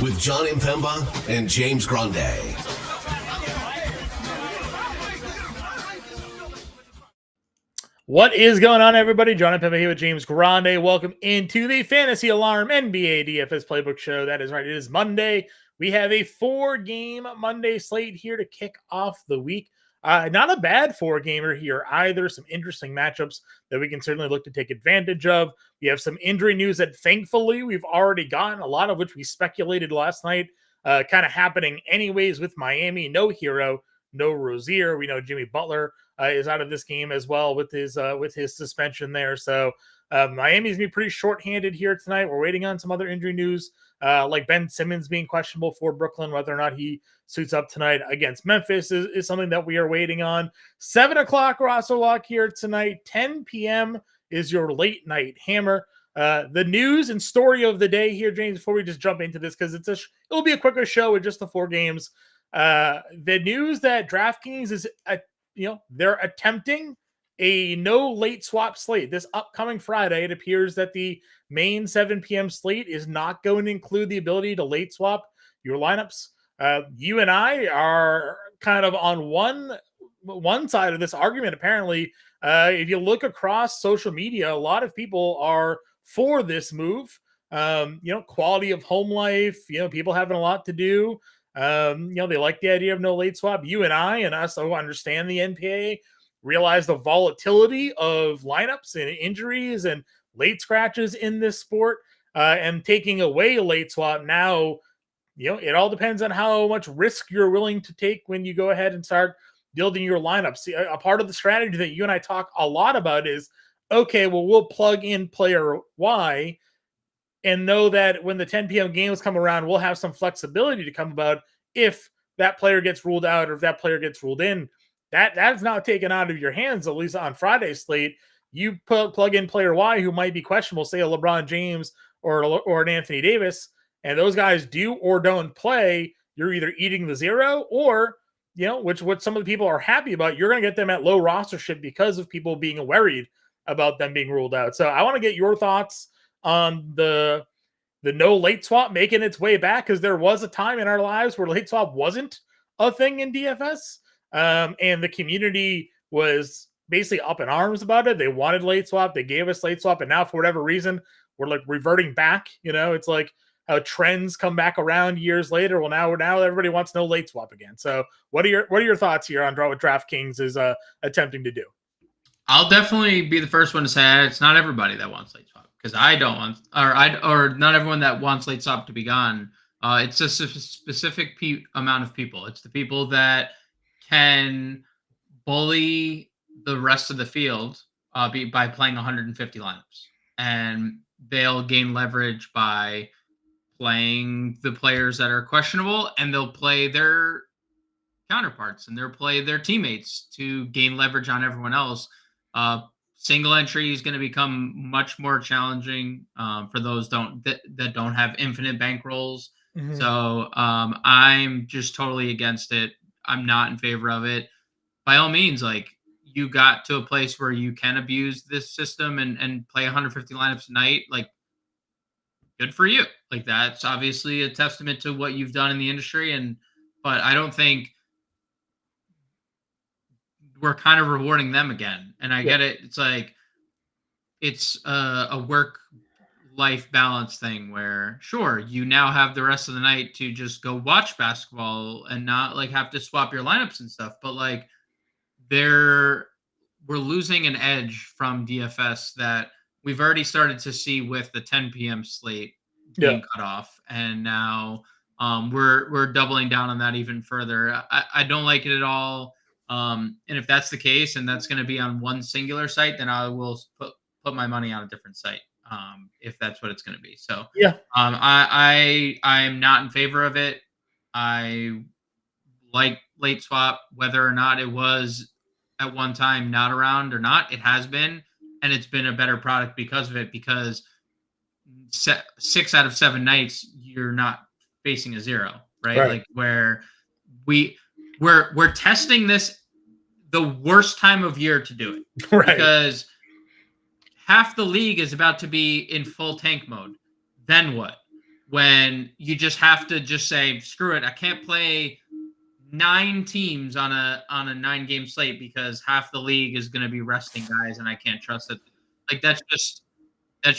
with Jon Impemba and James Grande. What is going on, everybody? Jon Impemba here with James Grande. Welcome into the Fantasy Alarm NBA DFS Playbook Show. That is right. It is Monday. We have a 4-game Monday slate here to kick off the week. Not a bad 4-gamer here either. Some interesting matchups that we can certainly look to take advantage of. We have some injury news that thankfully we've already gotten, a lot of which we speculated last night, kind of happening anyways with Miami. No Hero, no Rozier. We know Jimmy Butler is out of this game as well with his suspension there. So Miami's gonna be pretty shorthanded here tonight. We're waiting on some other injury news, like Ben Simmons being questionable for Brooklyn. Whether or not he suits up tonight against Memphis is something that we are waiting on. 7 o'clock roster lock here tonight. 10 p.m. is your late night hammer. The news and story of the day here, James, before we just jump into this, because it'll be a quicker show with just the 4 games. The news that DraftKings is they're attempting a no late swap slate this upcoming Friday. It appears that the main 7 p.m. slate is not going to include the ability to late swap your lineups. You and I are kind of on one side of this argument. Apparently, if you look across social media, a lot of people are for this move. Quality of home life, people having a lot to do. They like the idea of no late swap. You and I and us who understand the NPA realize the volatility of lineups and injuries and late scratches in this sport, and taking away a late swap now, it all depends on how much risk you're willing to take when you go ahead and start building your lineups. See, a part of the strategy that you and I talk a lot about is, okay, well, we'll plug in player Y and know that when the 10 p.m. games come around, we'll have some flexibility to come about if that player gets ruled out or if that player gets ruled in. That's not taken out of your hands, at least on Friday's slate. You plug in player Y who might be questionable, say a LeBron James or an Anthony Davis, and those guys do or don't play, you're either eating the zero or, what some of the people are happy about, you're going to get them at low rostership because of people being worried about them being ruled out. So I want to get your thoughts on the no late swap making its way back, because there was a time in our lives where late swap wasn't a thing in DFS, and the community was basically up in arms about it. They wanted late swap, they gave us late swap, and now for whatever reason we're like reverting back. It's like how trends come back around years later. Well, now everybody wants no late swap again. So what are your thoughts here on what DraftKings is attempting to do? I'll definitely be the first one to say it's not everybody that wants late swap, because I don't want, or not everyone that wants late swap to be gone. It's a specific amount of people. It's the people that can bully the rest of the field by playing 150 lineups, and they'll gain leverage by playing the players that are questionable, and they'll play their counterparts and they'll play their teammates to gain leverage on everyone else. Single entry is going to become much more challenging for those that don't have infinite bankrolls. Mm-hmm. So I'm just totally against it. I'm not in favor of it. By all means, like, you got to a place where you can abuse this system and play 150 lineups a night. Like, good for you. Like, that's obviously a testament to what you've done in the industry. But I don't think we're kind of rewarding them again. And I get it. It's like, it's a work-life balance thing where, sure, you now have the rest of the night to just go watch basketball and not like have to swap your lineups and stuff. But like, we're losing an edge from DFS that we've already started to see with the 10 p.m. slate being cut off. And now we're doubling down on that even further. I don't like it at all. And if that's the case and that's going to be on one singular site, then I will put my money on a different site, if that's what it's going to be. So I'm not in favor of it. I like late swap, whether or not it was at one time not around or not. It has been, and it's been a better product because of it, because 6 out of 7 nights you're not facing a zero, right? Like, where we're testing this the worst time of year to do it, because half the league is about to be in full tank mode. Then what? when you just have to just say, screw it, I can't play 9 teams on a 9-game slate because half the league is going to be resting guys and I can't trust it. Like that's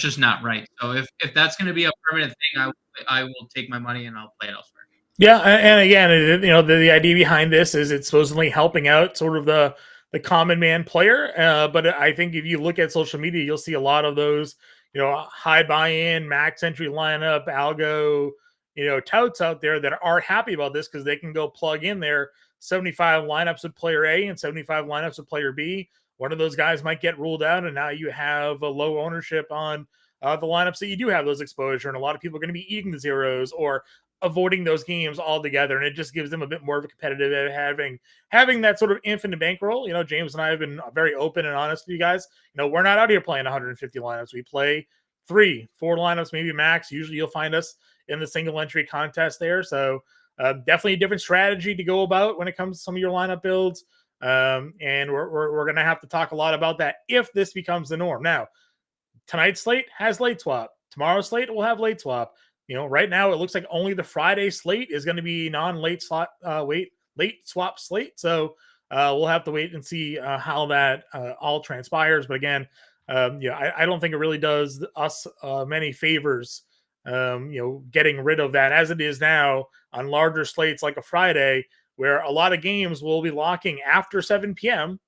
just not right. So if that's going to be a permanent thing, I will take my money and I'll play it elsewhere. Yeah, and again, the idea behind this is it's supposedly helping out sort of the common man player. But I think if you look at social media, you'll see a lot of those, high buy-in, max entry lineup, algo, touts out there that are happy about this because they can go plug in their 75 lineups with player A and 75 lineups with player B. One of those guys might get ruled out, and now you have a low ownership on the lineups that you do have those exposure, and a lot of people are going to be eating the zeros or avoiding those games altogether, and it just gives them a bit more of a competitive having that sort of infinite bankroll. James and I have been very open and honest with you guys. We're not out here playing 150 lineups. We play 3-4 lineups, maybe max. Usually you'll find us in the single entry contest there. So definitely a different strategy to go about when it comes to some of your lineup builds. And we're going to have to talk a lot about that if this becomes the norm. Now, tonight's slate has late swap. Tomorrow's slate will have late swap. Right now it looks like only the Friday slate is going to be non-late slot, late swap slate. So we'll have to wait and see how that all transpires. But again, I don't think it really does us many favors, getting rid of that as it is now on larger slates like a Friday, where a lot of games will be locking after 7 p.m.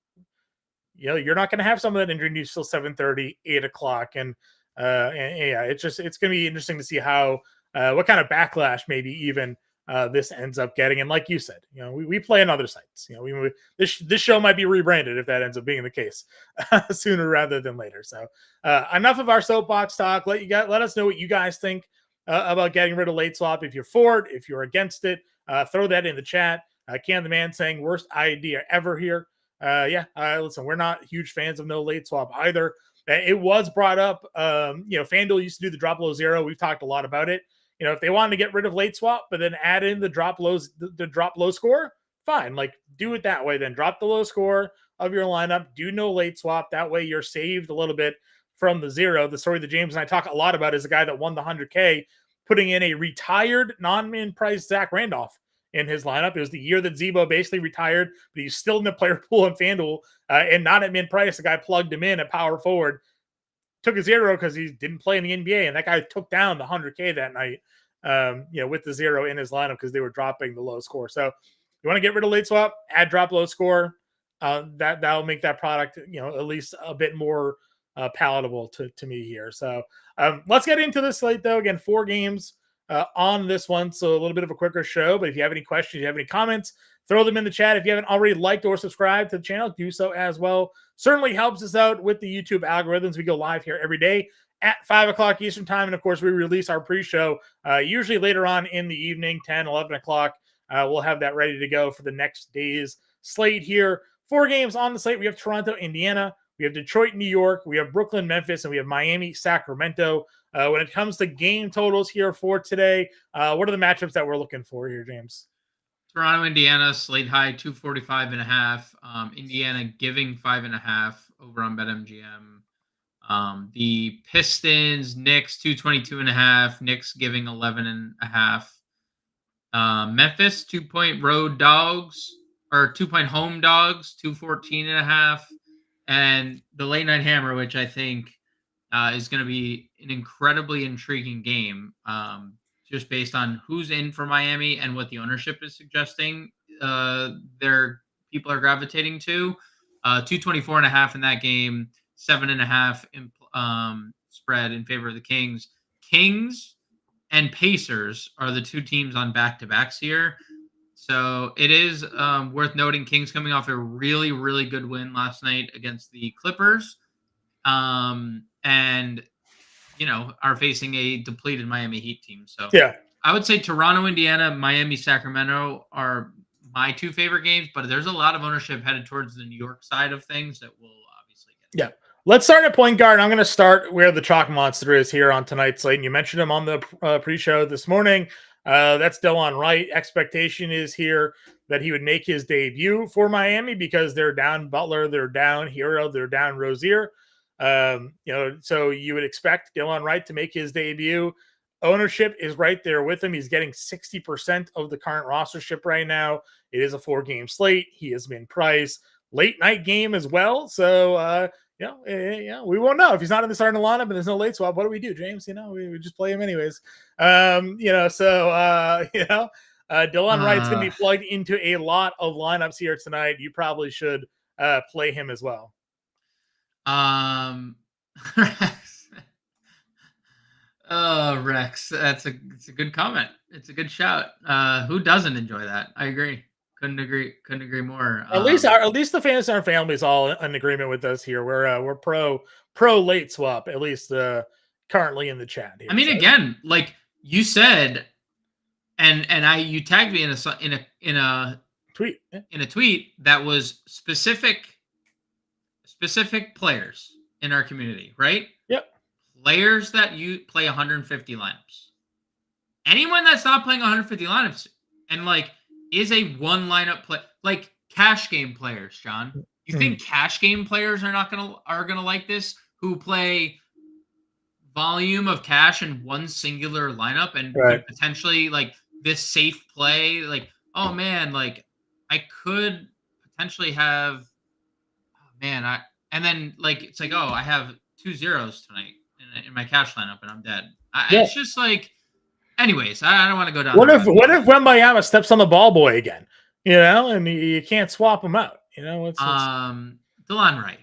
You're not going to have some of that injury news till 7:30, 8 o'clock. And yeah, it's going to be interesting to see how, what kind of backlash maybe even this ends up getting. And like you said, we play on other sites. This show might be rebranded if that ends up being the case sooner rather than later. So enough of our soapbox talk. Let us know what you guys think about getting rid of late swap. If you're for it, if you're against it, throw that in the chat. Can the man saying worst idea ever here? Listen, we're not huge fans of no late swap either. It was brought up. FanDuel used to do the drop low zero. We've talked a lot about it. If they wanted to get rid of late swap, but then add in the drop low score, fine. Like do it that way. Then drop the low score of your lineup. Do no late swap. That way you're saved a little bit from the zero. The story that James and I talk a lot about is a guy that won the 100K, putting in a retired non-min price Zach Randolph in his lineup. It was the year that Zebo basically retired, but he's still in the player pool in FanDuel and not at min price. The guy plugged him in at power forward, took a zero because he didn't play in the NBA, and that guy took down the 100K that night, with the zero in his lineup because they were dropping the low score. So you want to get rid of late swap, add drop low score. That'll make that product, at least a bit more palatable to me here. So let's get into this slate though. Again, 4 games on this one, so a little bit of a quicker show. But if you have any questions, you have any comments, throw them in the chat. If you haven't already liked or subscribed to the channel, do so as well. Certainly helps us out with the YouTube algorithms. We go live here every day at 5 o'clock Eastern time. And of course, we release our pre-show usually later on in the evening, 10, 11 o'clock. We'll have that ready to go for the next day's slate here. 4 games on the slate. We have Toronto, Indiana. We have Detroit, New York. We have Brooklyn, Memphis, and we have Miami, Sacramento. When it comes to game totals here for today, what are the matchups that we're looking for here, James? Toronto, Indiana, slate high 245.5. Indiana giving 5.5 over on BetMGM. The Pistons, Knicks 222.5. Knicks giving 11.5. Memphis 2-point road dogs or 2-point home dogs 214.5. And the late night hammer, which I think is going to be an incredibly intriguing game, just based on who's in for Miami and what the ownership is suggesting their people are gravitating to. 224.5 in that game, 7.5 spread in favor of the Kings. Kings and Pacers are the 2 teams on back-to-backs here. So it is worth noting Kings coming off a really, really good win last night against the Clippers. And, are facing a depleted Miami Heat team. So yeah, I would say Toronto, Indiana, Miami, Sacramento are my 2 favorite games, but there's a lot of ownership headed towards the New York side of things that we'll obviously get. Yeah. Let's start at point guard. I'm going to start where the chalk monster is here on tonight's slate. And you mentioned him on the pre-show this morning. That's Delon Wright. Expectation is here that he would make his debut for Miami because they're down Butler, they're down Hero, they're down Rozier. So you would expect Delon Wright to make his debut. ownership is right there with him. He's getting 60% of the current rostership right now. It is a 4-game slate. He has been priced late night game as well. So, we won't know if he's not in the starting lineup and there's no late swap. What do we do, James? We just play him anyways. Delon Wright's going to be plugged into a lot of lineups here tonight. You probably should play him as well. Rex, it's a good comment. It's a good shout. Who doesn't enjoy that? I agree. Couldn't agree more. At least the fans in our family is all in agreement with us here. We're pro late swap, at least currently in the chat here. I mean, again, like you said, and you tagged me in a tweet that was specific players in our community, right? Yep. Players that you play 150 lineups. Anyone that's not playing 150 lineups and like is a one lineup play, like cash game players, John. You think cash game players are gonna like this? Who play volume of cash in one singular lineup and could potentially like this safe play, like, oh man, like I could potentially have, and then like it's like, oh, I have 2 zeros tonight in my cash lineup and I'm dead. It's just like, anyways, I don't want to go down. What if Wembanyama steps on the ball boy again? And you can't swap him out. DeLon Wright.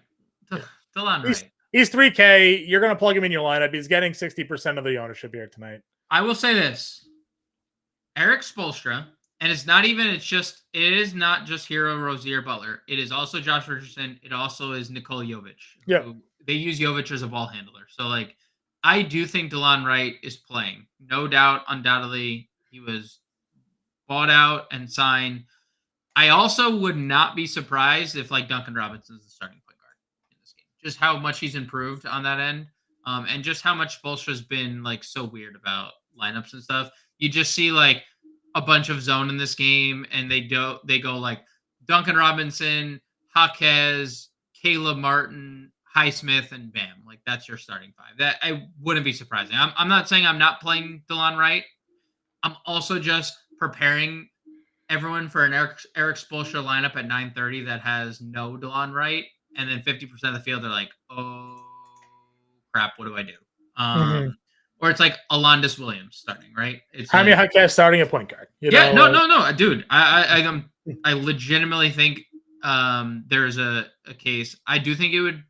DeLon Wright. He's 3K. You're going to plug him in your lineup. He's getting 60% of the ownership here tonight. I will say this: Eric Spoelstra, and it is not just Hero, Rozier, Butler. It is also Josh Richardson. It also is Nikola Jovic. Yeah. They use Jovic as a ball handler. So like, I do think DeLon Wright is playing. No doubt, undoubtedly, he was bought out and signed. I also would not be surprised if like Duncan Robinson is the starting point guard in this game. Just how much he's improved on that end, and just how much Spoelstra's been like so weird about lineups and stuff. You just see like a bunch of zone in this game, and they go like Duncan Robinson, Jaquez, Caleb Martin, Highsmith, and Bam. Like that's your starting five. That I wouldn't be surprising. I'm not saying I'm not playing DeLon Wright. I'm also just preparing everyone for an Eric Spoelstra lineup at 9:30 that has no DeLon Wright, and then 50% of the field are like, oh crap, what do I do? Or it's like Alondas Williams starting, right? It's Jaime Jaquez starting at point guard. No, dude. I legitimately think there's a case. I do think it would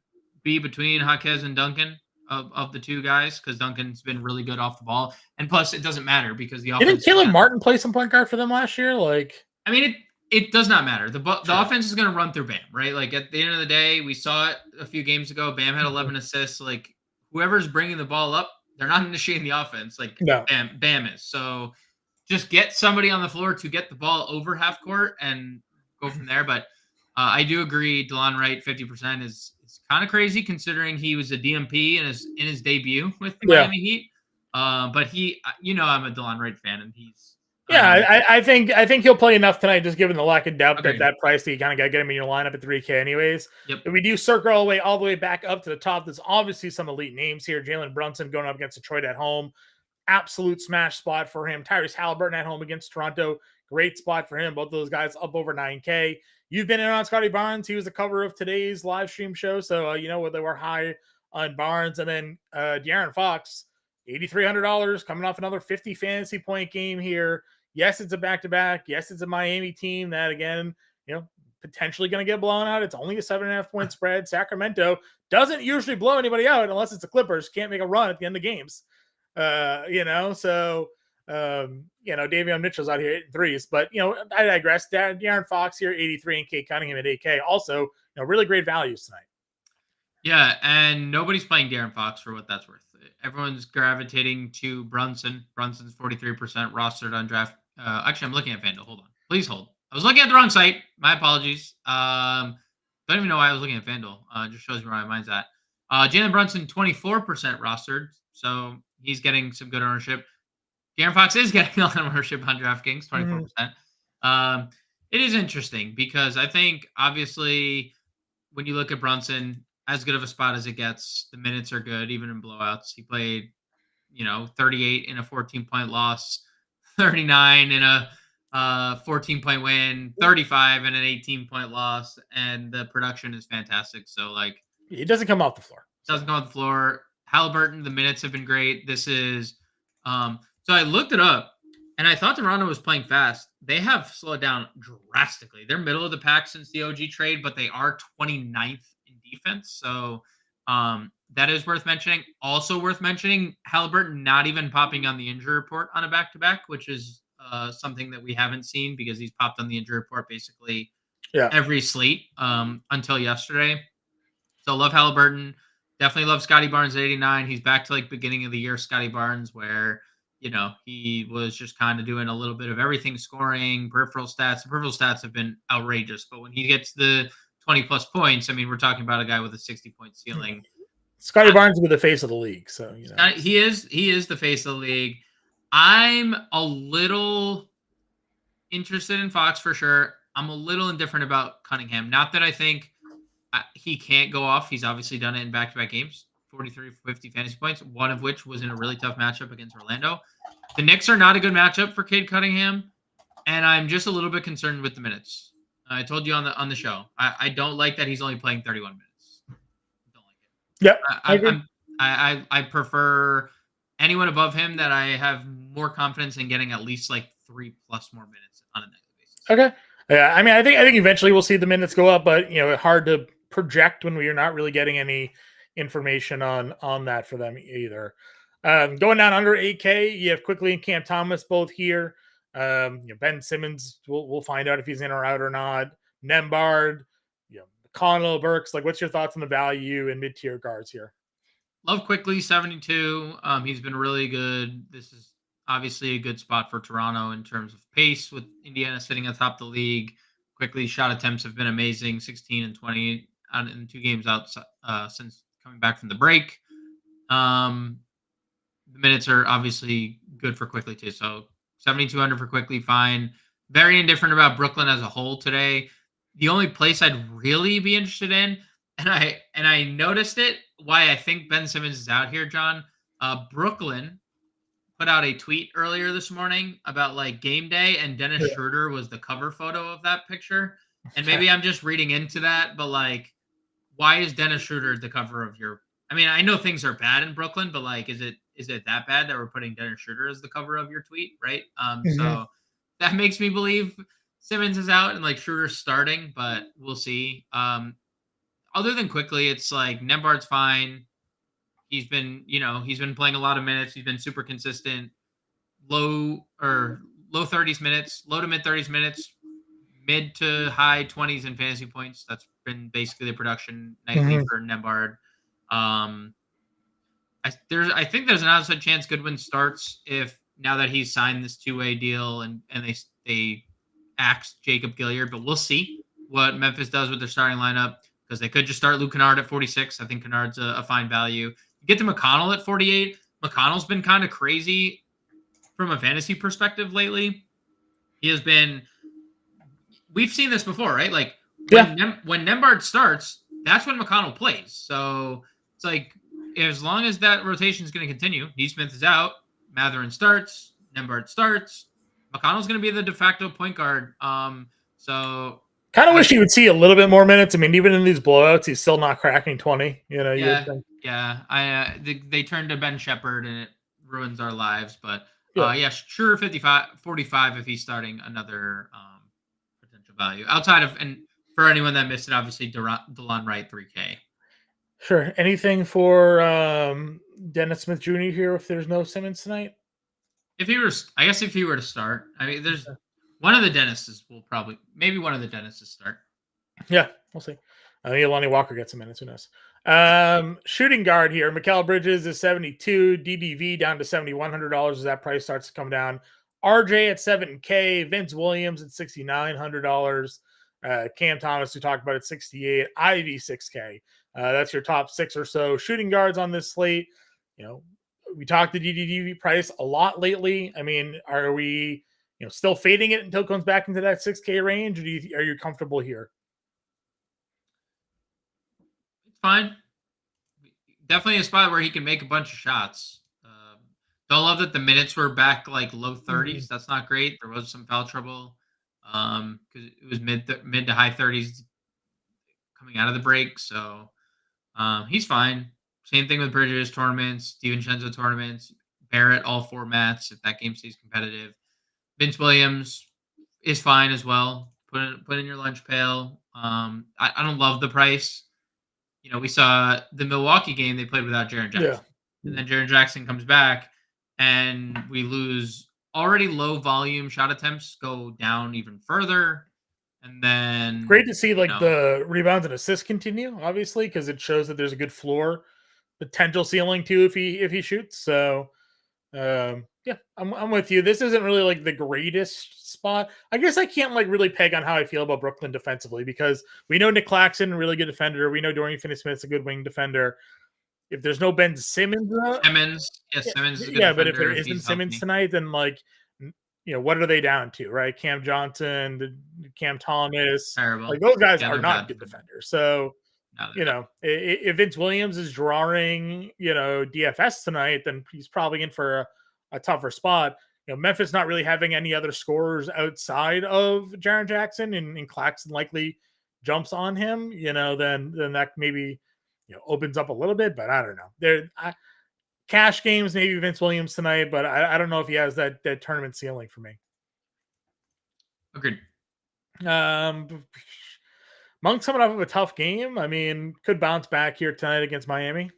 be between Jaquez and Duncan of the two guys, because Duncan's been really good off the ball, and plus it doesn't matter because the offense. Didn't Caleb Martin play some point guard for them last year? I mean, it does not matter. The offense is going to run through Bam, right? Like at the end of the day, we saw it a few games ago. Bam had 11 assists. Like whoever's bringing the ball up, they're not initiating the offense. Like Bam is. So just get somebody on the floor to get the ball over half court and go from there. But I do agree, DeLon Wright 50% is kind of crazy considering he was a DMP in his debut with the Miami Heat. But I'm a DeLon Wright fan, and he's I think he'll play enough tonight, just given the lack of depth at that price that you kind of got to get him in your lineup at 3K anyways. Yep. If we do circle all the way back up to the top, there's obviously some elite names here. Jalen Brunson going up against Detroit at home. Absolute smash spot for him. Tyrese Halliburton at home against Toronto. Great spot for him. Both those guys up over 9K. You've been in on Scottie Barnes. He was the cover of today's live stream show. So, they were high on Barnes. And then De'Aaron Fox, $8,300, coming off another 50 fantasy point game here. Yes, it's a back-to-back. Yes, it's a Miami team that, again, potentially going to get blown out. It's only a 7.5-point spread. Sacramento doesn't usually blow anybody out unless it's the Clippers. Can't make a run at the end of games. Davion Mitchell's out here hitting threes, but I digress. De'Aaron Fox here, 83, and Kate Cunningham at 8K. Also, really great values tonight. Yeah, and nobody's playing De'Aaron Fox for what that's worth. Everyone's gravitating to Brunson. Brunson's 43% rostered on draft. Actually, I'm looking at FanDuel. Hold on. Please hold. I was looking at the wrong site. My apologies. Don't even know why I was looking at FanDuel. Just shows me where my mind's at. Jalen Brunson, 24% rostered, so he's getting some good ownership. De'Aaron Fox is getting a lot of ownership on DraftKings, 24%. It is interesting because I think, obviously, when you look at Brunson, as good of a spot as it gets, the minutes are good, even in blowouts. He played, 38 in a 14-point loss, 39 in a 14-point win, 35 in an 18-point loss, and the production is fantastic. So like, He doesn't come off the floor. doesn't go on the floor. Halliburton, the minutes have been great. This is so I looked it up and I thought Toronto was playing fast. They have slowed down drastically. They're middle of the pack since the OG trade, but they are 29th in defense. So that is worth mentioning. Also worth mentioning, Halliburton not even popping on the injury report on a back-to-back, which is something that we haven't seen because he's popped on the injury report basically every slate until yesterday. So love Halliburton. Definitely love Scottie Barnes at 89. He's back to like beginning of the year Scottie Barnes, where he was just kind of doing a little bit of everything, scoring, peripheral stats. The peripheral stats have been outrageous, but when he gets the 20 plus points, I mean, we're talking about a guy with a 60-point ceiling. Scottie Barnes will be the face of the league, so he is the face of the league. I'm a little interested in Fox for sure. I'm a little indifferent about Cunningham. Not that I think he can't go off. He's obviously done it in back-to-back games, 43, 50 fantasy points, one of which was in a really tough matchup against Orlando. The Knicks are not a good matchup for Cade Cunningham, and I'm just a little bit concerned with the minutes. I told you on the show. I don't like that he's only playing 31 minutes. Don't like it. Yep. I prefer anyone above him that I have more confidence in getting at least like 3+ more minutes on a nightly basis. Okay. Yeah, I mean, I think eventually we'll see the minutes go up, but hard to project when we are not really getting any information on that for them either. Going down under 8K, you have Quickly and Cam Thomas both here. Ben Simmons, we'll find out if he's in or out or not. Nembhard, McConnell, Burks. Like, what's your thoughts on the value in mid-tier guards here? Love Quickly, 72. He's been really good. This is obviously a good spot for Toronto in terms of pace, with Indiana sitting atop the league. Quickly, shot attempts have been amazing, 16 and 20 in 2 games out since coming back from the break. The minutes are obviously good for Quickly too. So 7,200 for Quickly, fine. Very indifferent about Brooklyn as a whole today. The only place I'd really be interested in, and I noticed it, why I think Ben Simmons is out here, John. Brooklyn put out a tweet earlier this morning about like game day, and Dennis Schroeder was the cover photo of that picture. And maybe I'm just reading into that, but like, why is Dennis Schroeder the cover of your? I mean, I know things are bad in Brooklyn, but like, is it that bad that we're putting Dennis Schroeder as the cover of your tweet, right? So that makes me believe Simmons is out and like Schroeder's starting, but we'll see. Other than Quickly, it's like Nembhard's fine. He's been playing a lot of minutes. He's been super consistent. Low 30s minutes, low to mid 30s minutes, mid to high 20s in fantasy points. That's been basically the production nightly for Nembhard. I think there's an outside chance Goodwin starts if now that he's signed this 2-way deal and they axe Jacob Gilyard, but we'll see what Memphis does with their starting lineup, because they could just start Luke Kennard at 46. I think Kennard's a fine value. You get to McConnell at 48. McConnell's been kind of crazy from a fantasy perspective lately. He has been. We've seen this before, right? Like when Nembhard starts, that's when McConnell plays. So it's like, as long as that rotation is going to continue, Neesmith is out, Mathurin starts, Nembhard starts, McConnell's going to be the de facto point guard. So kind of wish he would see a little bit more minutes. I mean, even in these blowouts, he's still not cracking 20. They turned to Ben Shepherd and it ruins our lives. But sure, 45 if he's starting another potential value outside of, and for anyone that missed it, obviously DeLon Wright 3K. Sure. Anything for Dennis Smith Jr. here if there's no Simmons tonight? If he were to start, I mean, there's one of the Dennises maybe one of the Dennises start. Yeah, we'll see. I think Lonnie Walker gets some minutes. Who knows? Shooting guard here. Mikal Bridges is 72. DDV down to $7,100 as that price starts to come down. RJ at 7K. Vince Williams at $6,900. Cam Thomas, we talked about, at 68. Ivy 6K. That's your top 6 or so shooting guards on this slate. We talked the DDV price a lot lately. I mean, are we still fading it until it comes back into that 6K range? Or are you comfortable here? It's fine. Definitely a spot where he can make a bunch of shots. Don't love that the minutes were back like low 30s. That's not great. There was some foul trouble because it was mid to high 30s coming out of the break. So he's fine. Same thing with Bridges tournaments, DiVincenzo tournaments, Barrett all formats if that game stays competitive. Vince Williams is fine as well. Put in your lunch pail. I don't love the price. We saw the Milwaukee game, they played without Jaren Jackson. And then Jaren Jackson comes back and we lose already low volume shot attempts go down even further. And then great to see the rebounds and assists continue, obviously, because it shows that there's a good floor potential ceiling too if he shoots. So yeah, I'm with you. This isn't really like the greatest spot. I guess I can't really peg on how I feel about Brooklyn defensively because we know Nick Claxton, a really good defender. We know Dorian Finney-Smith's a good wing defender. If there's no Ben Simmons, Simmons is a good defender. But if there isn't Simmons tonight, then what are they down to, right? Cam Johnson, Cam Thomas, terrible. Those guys are not good defenders. So if Vince Williams is drawing, DFS tonight, then he's probably in for a tougher spot. Memphis not really having any other scorers outside of Jaren Jackson, and Claxton likely jumps on him. Then that maybe opens up a little bit, but I don't know. Cash games, maybe Vince Williams tonight, but I don't know if he has that tournament ceiling for me. Agreed. Monk's coming off of a tough game. I mean, could bounce back here tonight against Miami.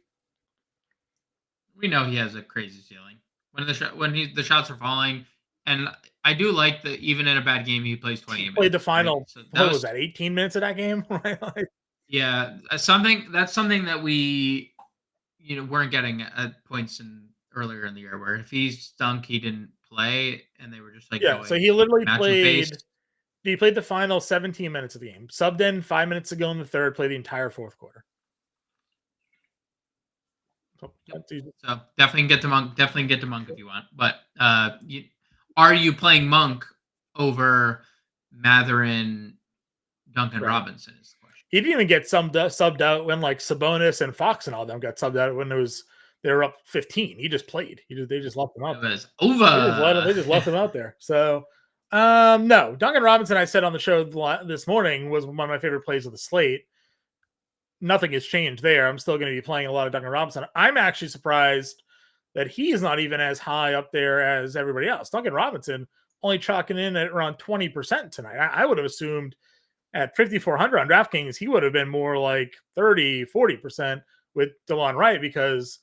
We know he has a crazy ceiling when the shots are falling, and I do like that even in a bad game he plays 28 minutes. Played the final. Right? So what was that? 18 minutes of that game, right? Yeah, that's something that we weren't getting at points earlier in the year where if he stunk he didn't play and they were just so he literally played. He played the final 17 minutes of the game. Subbed in 5 minutes ago in the third. Played the entire fourth quarter. So definitely get to Monk. Definitely get to Monk if you want. But are you playing Monk over Matherin, Duncan Robinson? Is the question. He didn't even get subbed out when Sabonis and Fox and all them got subbed out when they were up 15. He just played. They just left him out. It was over. They just left him out there. So no, Duncan Robinson, I said on the show this morning, was one of my favorite plays of the slate. Nothing has changed there. I'm still going to be playing a lot of Duncan Robinson. I'm actually surprised that he's not even as high up there as everybody else. Duncan Robinson only chalking in at around 20% tonight. I would have assumed at 5,400 on DraftKings, he would have been more like 30, 40% with DeLon Wright because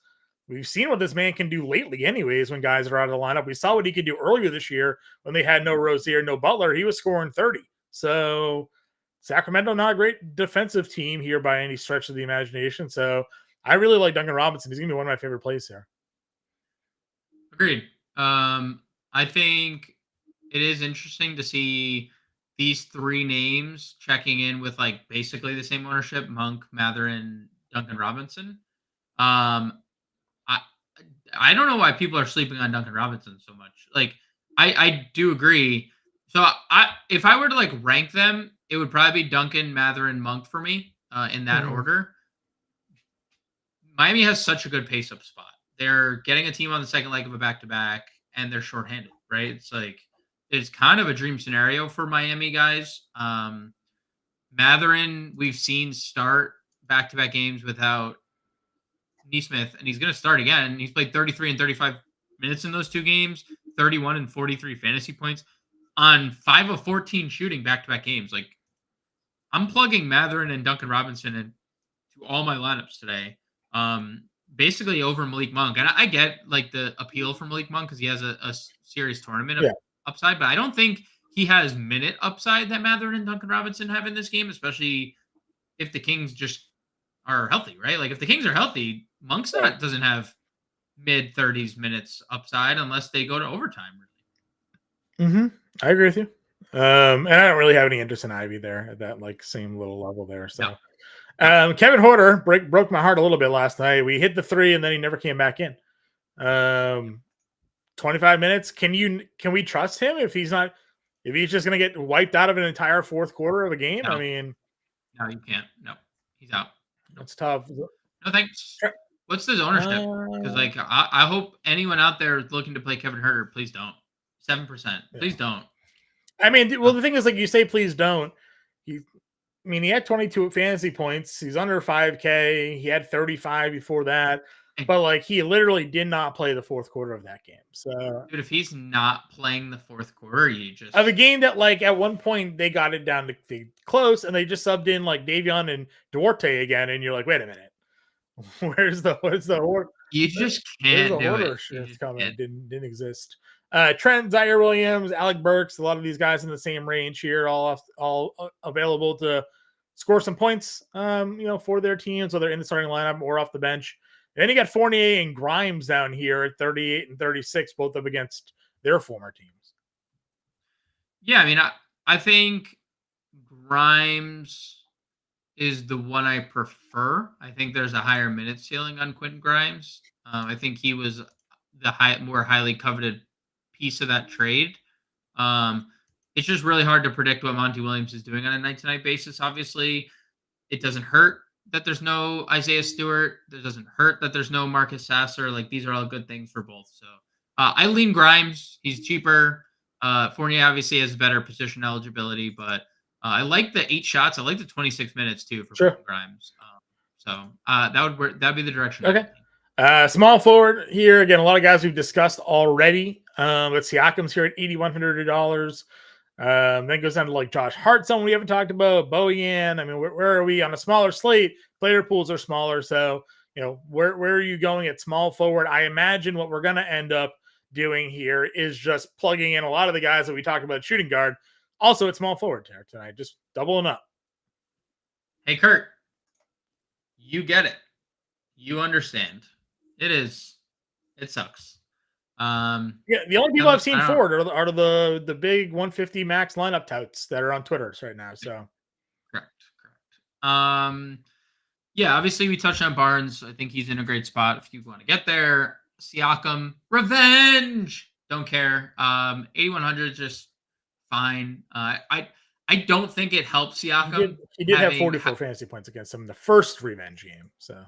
we've seen what this man can do lately anyways when guys are out of the lineup. We saw what he could do earlier this year when they had no Rozier, no Butler. He was scoring 30. So Sacramento, not a great defensive team here by any stretch of the imagination. So I really like Duncan Robinson. He's going to be one of my favorite plays here. Agreed. I think it is interesting to see these three names checking in with basically the same ownership: Monk, Matherin, Duncan Robinson. I don't know why people are sleeping on Duncan Robinson so much. I do agree. So if I were to rank them, it would probably be Duncan, Matherin, Monk for me in that order. Miami has such a good pace up spot. They're getting a team on the second leg of a back-to-back, and they're shorthanded, right? It's kind of a dream scenario for Miami guys. Matherin, we've seen start back-to-back games without Nesmith, and he's going to start again. He's played 33 and 35 minutes in those two games, 31 and 43 fantasy points on 5 of 14 shooting back-to-back games. I'm plugging Matherin and Duncan Robinson into all my lineups today. Basically over Malik Monk. And I get the appeal for Malik Monk because he has a serious tournament upside, but I don't think he has minute upside that Matherin and Duncan Robinson have in this game, especially if the Kings just are healthy, right? If the Kings are healthy, Monk doesn't have mid-30s minutes upside unless they go to overtime, really. Mm-hmm. I agree with you. And I don't really have any interest in Ivy there at that same little level there. So no. Kevin Huerter broke my heart a little bit last night. We hit the 3 and then he never came back in. 25 minutes. Can we trust him if he's just going to get wiped out of an entire fourth quarter of a game? No. I mean, no, you can't. No, he's out. That's tough. No, thanks. What's his ownership? Because I hope anyone out there looking to play Kevin Huerter, please don't. 7%. Please don't. I mean, well, the thing is, like you say, please don't. He had 22 fantasy points. He's under 5K. He had 35 before that. But like he literally did not play the fourth quarter of that game. So, dude, if he's not playing the fourth quarter, you just of a game that like at one point they got it down to close, and they just subbed in like Davion and Duarte again, and you're like, wait a minute, where's the order? You just can't do order it. shift coming? Didn't exist. Trent, Zaire Williams, Alec Burks, a lot of these guys in the same range here, all available to score some points, for their teams, whether in the starting lineup or off the bench. And then you got Fournier and Grimes down here at 38 and 36, both up against their former teams. Yeah, I mean, I think Grimes is the one I prefer. I think there's a higher minute ceiling on Quentin Grimes. I think he was the more highly coveted piece of that trade. It's just really hard to predict what Monty Williams is doing on a night-to-night basis. Obviously, it doesn't hurt that there's no Isaiah Stewart. It doesn't hurt that there's no Marcus Sasser. Like, these are all good things for both. So I lean Grimes. He's cheaper. Fournier obviously has better position eligibility, but I like the 8 shots. I like the 26 minutes too for Grimes. That'd be the direction. Okay. Small forward here. Again, a lot of guys we've discussed already. But Siakam's here at $8,100. Then goes down to like Josh Hart, someone we haven't talked about. Bojan. I mean, where are we on a smaller slate? Player pools are smaller. So, where are you going at small forward? I imagine what we're going to end up doing here is just plugging in a lot of the guys that we talked about shooting guard. Also, it's small forward tonight, just doubling up. Hey, Kurt, you get it. You understand. It sucks. The only people I've seen forward are the big 150 max lineup touts that are on Twitter right now. So, correct. Yeah, obviously we touched on Barnes. I think he's in a great spot if you want to get there. Siakam, revenge. Don't care. 8,100 is just fine. I don't think it helps Siakam. He did have 44 fantasy points against him in the first revenge game. So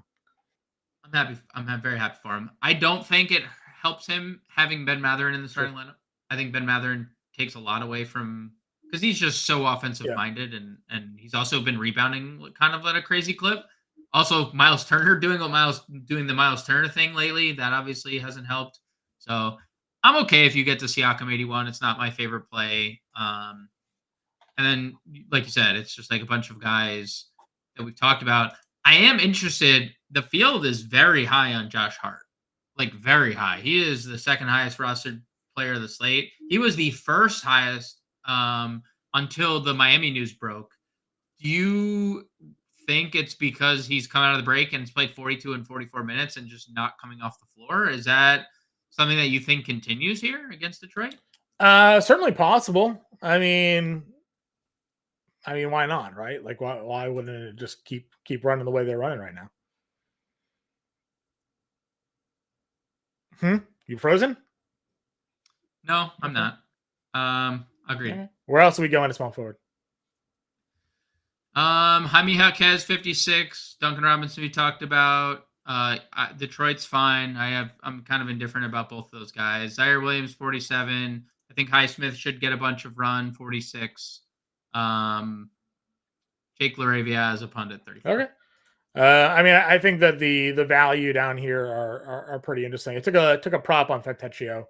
I'm happy. I'm very happy for him. I don't think it helps him having Ben Mathurin in the starting lineup. I think Ben Mathurin takes a lot away from because he's just so offensive minded, and he's also been rebounding kind of at a crazy clip. Also, Miles Turner doing the Miles Turner thing lately, that obviously hasn't helped. So I'm okay if you get to Siakam 81. It's not my favorite play. And then, like you said, it's just like a bunch of guys that we've talked about. I am interested. The field is very high on Josh Hart, like very high. He is the second highest rostered player of the slate. He was the first highest until the Miami news broke. Do you think it's because he's come out of the break and has played 42 and 44 minutes and just not coming off the floor? Is that something that you think continues here against Detroit? Certainly possible. I mean, why not, right? Like, why wouldn't it just keep running the way they're running right now? You frozen? No, I'm not. Agreed. Okay. Where else are we going to small forward? Jaime Jaquez 56, Duncan Robinson we talked about. Detroit's fine. I'm kind of indifferent about both of those guys. Zaire Williams 47. I think Highsmith should get a bunch of run 46. Jake LaRavia as a pundit 34. Okay. I think that the value down here are pretty interesting. I took a prop on Fantecchio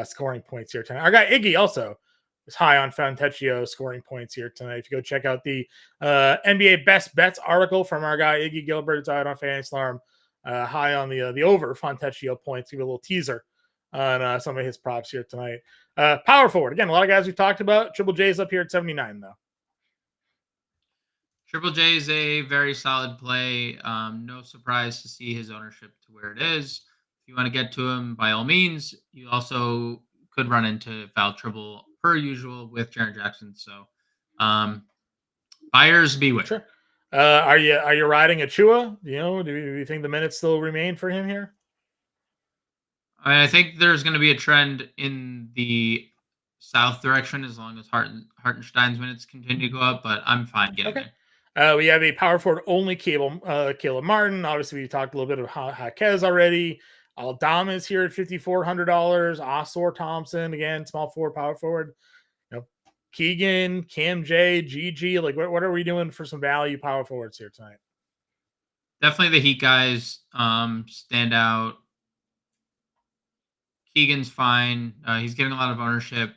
scoring points here tonight. Our guy Iggy also is high on Fantecchio scoring points here tonight. If you go check out the NBA Best Bets article from our guy Iggy Gilbert, it's out on Fantasy Alarm, high on the over Fantecchio points. Give you a little teaser on some of his props here tonight. Power forward, again, a lot of guys we've talked about. Triple J's up here at 79 though. Triple J is a very solid play. No surprise to see his ownership to where it is. If you want to get to him, by all means. You also could run into foul trouble per usual with Jaren Jackson. So, buyers beware. Sure. Are you riding Achua? Do you think the minutes still remain for him here? I think there's going to be a trend in the south direction as long as Hartenstein's minutes continue to go up, but I'm fine getting there. We have a power forward only Caleb Martin. Obviously, we talked a little bit of Jaquez already. Aldama is here at $5,400. Osor Thompson, again, small forward, power forward. Keegan, Cam J, GG. Like, what are we doing for some value power forwards here tonight? Definitely the Heat guys stand out. Keegan's fine. He's getting a lot of ownership.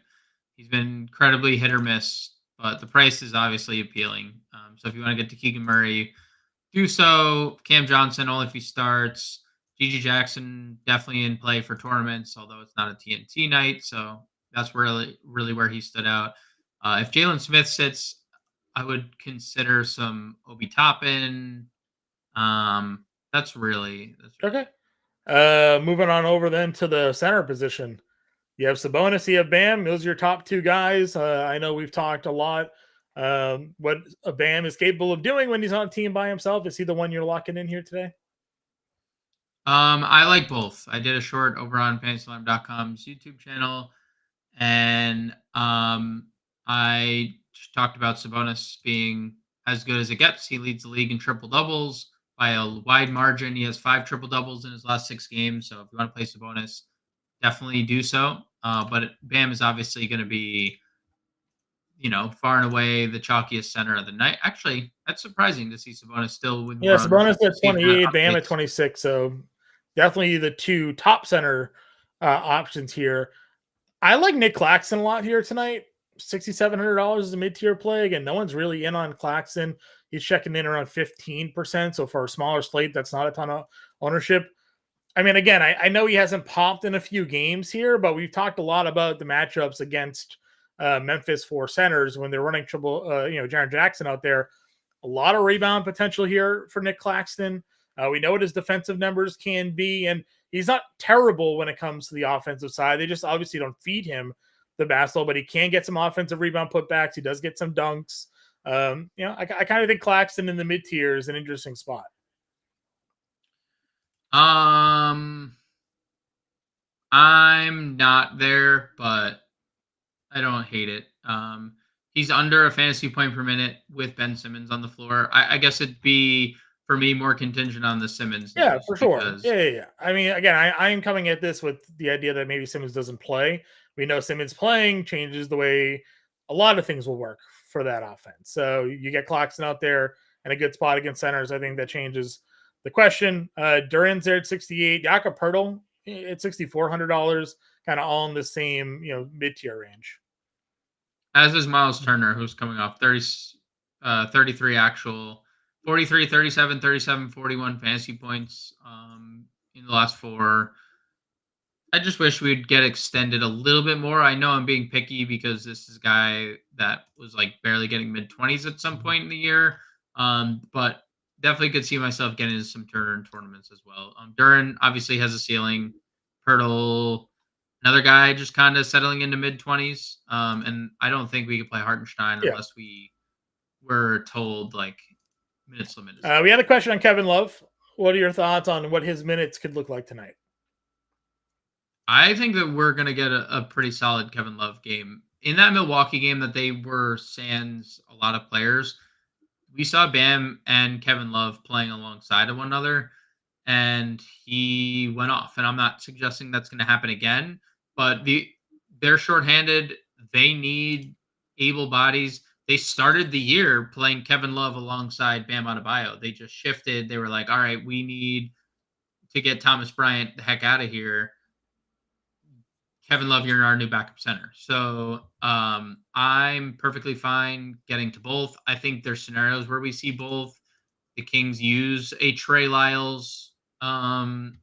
He's been incredibly hit or miss, but the price is obviously appealing. So if you want to get to Keegan Murray, do so. Cam Johnson, only if he starts. GG Jackson, definitely in play for tournaments, although it's not a TNT night. So that's really where he stood out. If Jalen Smith sits, I would consider some Obi Toppin. That's really okay. Moving on over then to the center position. You have Sabonis, you have Bam. Those are your top two guys. I know we've talked a lot what Bam is capable of doing when he's on a team by himself. Is he the one you're locking in here today? I like both. I did a short over on FantasyAlarm.com's YouTube channel, and I just talked about Sabonis being as good as it gets. He leads the league in triple doubles by a wide margin. He has 5 triple doubles in his last 6 games. So if you want to play Sabonis, definitely do so. But Bam is obviously going to be, far and away the chalkiest center of the night. Actually, that's surprising to see Sabonis still with more Sabonis ownership. at 28, Bam at 26. So definitely the two top center options here. I like Nick Claxton a lot here tonight. $6,700 is a mid-tier play. Again, no one's really in on Claxton. He's checking in around 15%. So for a smaller slate, that's not a ton of ownership. I mean, again, I know he hasn't popped in a few games here, but we've talked a lot about the matchups against Memphis for centers when they're running triple, Jaren Jackson out there. A lot of rebound potential here for Nick Claxton. We know what his defensive numbers can be, and he's not terrible when it comes to the offensive side. They just obviously don't feed him the basketball, but he can get some offensive rebound putbacks. He does get some dunks. I kind of think Claxton in the mid tier is an interesting spot. I'm not there, but I don't hate it. He's under a fantasy point per minute with Ben Simmons on the floor. I guess it'd be, for me, more contingent on the Simmons. Yeah, for sure. Yeah. I mean, again, I am coming at this with the idea that maybe Simmons doesn't play. We know Simmons playing changes the way a lot of things will work for that offense. So you get Claxton out there and a good spot against centers. I think that changes the question. Duran's there at 68. Jakob Poeltl at $6,400, kind of all in the same, mid-tier range. As is Miles Turner, who's coming off 33 actual, 43, 37, 37, 41 fantasy points in the last 4. I just wish we'd get extended a little bit more. I know I'm being picky because this is a guy that was like barely getting mid-20s at some point in the year. But definitely could see myself getting into some Turner in tournaments as well. Duran obviously has a ceiling. Poeltl, another guy just kind of settling into mid-20s. And I don't think we could play Hartenstein unless we were told like minutes limited. We had a question on Kevin Love. What are your thoughts on what his minutes could look like tonight? I think that we're going to get a pretty solid Kevin Love game. In that Milwaukee game that they were sans a lot of players, we saw Bam and Kevin Love playing alongside of one another, and he went off. And I'm not suggesting that's going to happen again, but they're shorthanded. They need able bodies. They started the year playing Kevin Love alongside Bam Adebayo. They just shifted. They were like, all right, we need to get Thomas Bryant the heck out of here. Kevin Love, you're our new backup center. So I'm perfectly fine getting to both. I think there's scenarios where we see both. The Kings use a Trey Lyles Sabonis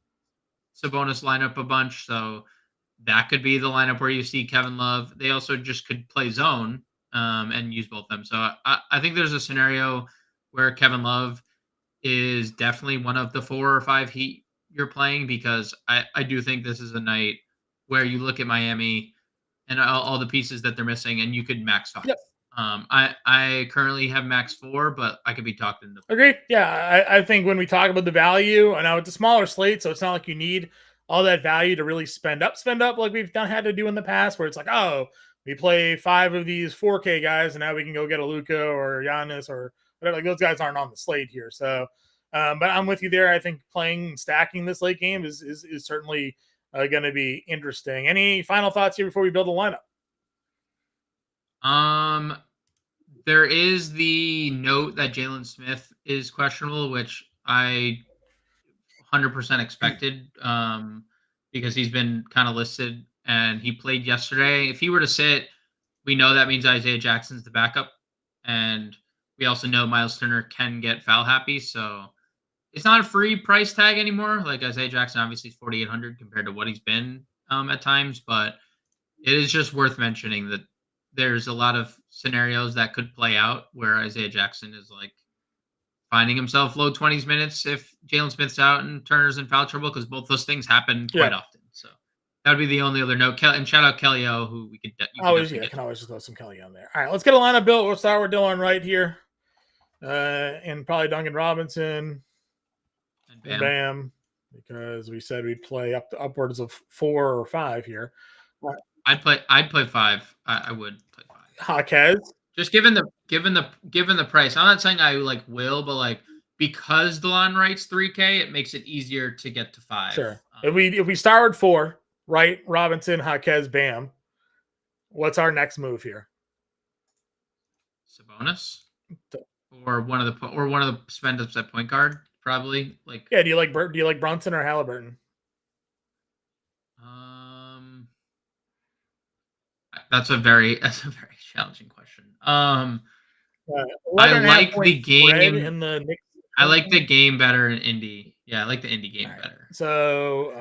lineup a bunch. So that could be the lineup where you see Kevin Love. They also just could play zone and use both of them. So I think there's a scenario where Kevin Love is definitely one of the 4 or 5 Heat you're playing, because I do think this is a night where you look at Miami and all the pieces that they're missing, and you could max 5. Yep. I currently have max 4, but I could be talked into. Agreed. Yeah, I think when we talk about the value, and now it's a smaller slate, so it's not like you need all that value to really spend up like we've had to do in the past, where it's like, oh, we play 5 of these 4K guys, and now we can go get a Luka or Giannis or But like those guys aren't on the slate here. So, but I'm with you there. I think stacking this late game is certainly going to be interesting. Any final thoughts here before we build a lineup? There is the note that Jalen Smith is questionable, which I 100% expected because he's been kind of listed and he played yesterday. If he were to sit, we know that means Isaiah Jackson's the backup. And we also know Miles Turner can get foul happy. So it's not a free price tag anymore. Like Isaiah Jackson obviously is 4,800 compared to what he's been at times. But it is just worth mentioning that there's a lot of scenarios that could play out where Isaiah Jackson is like finding himself low 20s minutes if Jalen Smith's out and Turner's in foul trouble, because both those things happen quite often. So that would be the only other note. And shout out Kelly O, who we could can always just throw some Kelly on there. All right, let's get a lineup built. We'll start with Dylan right here, and probably Duncan Robinson and Bam, because we said we'd play upwards of 4 or 5 here. I'd play 5. I would play 5. Jaquez. Just given the price. I'm not saying I like will, but like because Delon writes 3K, it makes it easier to get to 5. Sure. If we start with 4, right? Robinson, Jaquez, Bam. What's our next move here? Sabonis, or one of the spend ups at point guard, probably. Like do you like Brunson or Halliburton? That's a very challenging question. I like the game. I like the game better in Indy. Yeah, I like the Indy game better. So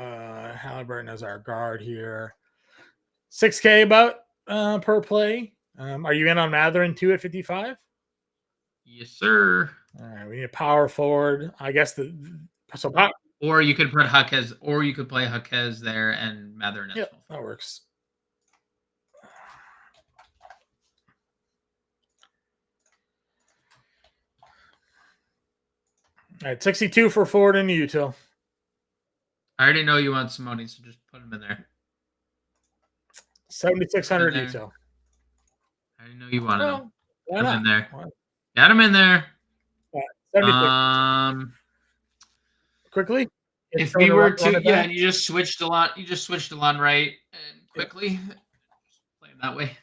Halliburton as our guard here. 6K about per play. Are you in on Matherin too at 55? Yes, sir. All right, we need a power forward. I guess or you could put Jaquez, or you could play Jaquez there and Matherin. Yeah, that works. All right, 62 for forward and util. I already know you want Simone, so just put him in there. 7,600 util. I already know you wanted him. Why not? In there. Got him in there. Yeah, quickly. If we were to, and you just switched a lot. You just switched a lot right and quickly. Play him that way.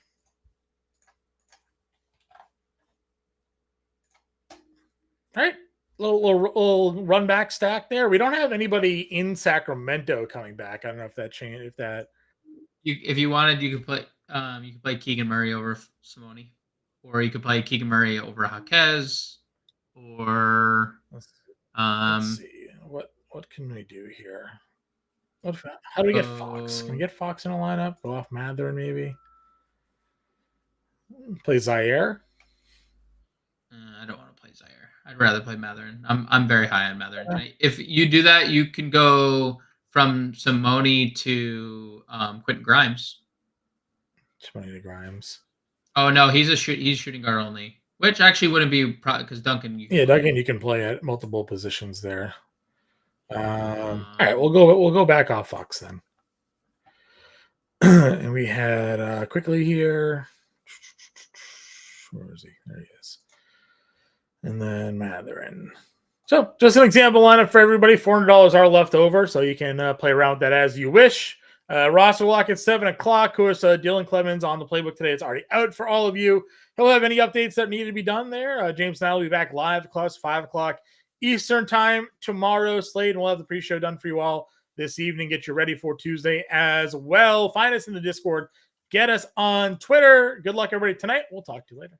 All right. Little run back stack there. We don't have anybody in Sacramento coming back. I don't know if that changed. If you wanted, you could play Keegan Murray over Simone, or you could play Keegan Murray over Jaquez, or let's see what can we do here? How do we get Fox? Can we get Fox in a lineup? Go off Matherin maybe. Play Zaire. I don't want to play Zaire. I'd rather play Matherin. I'm very high on Matherin. Yeah. If you do that, you can go from Simone to Quentin Grimes. Simone to Grimes. Oh no, he's shooting guard only, which actually wouldn't be because Duncan. Duncan, you can play at multiple positions there. All right, we'll go back off Fox then. And we had quickly here. Where is he? There he is. And then Matherin. So just an example lineup for everybody. $400 are left over, so you can play around with that as you wish. Roster lock at 7 o'clock. Of course, Dylan Clemens on the playbook today. It's already out for all of you. He'll have any updates that need to be done there. James and I will be back live at 5 o'clock Eastern time tomorrow. Slate, and we'll have the pre-show done for you all this evening. Get you ready for Tuesday as well. Find us in the Discord. Get us on Twitter. Good luck, everybody, tonight. We'll talk to you later.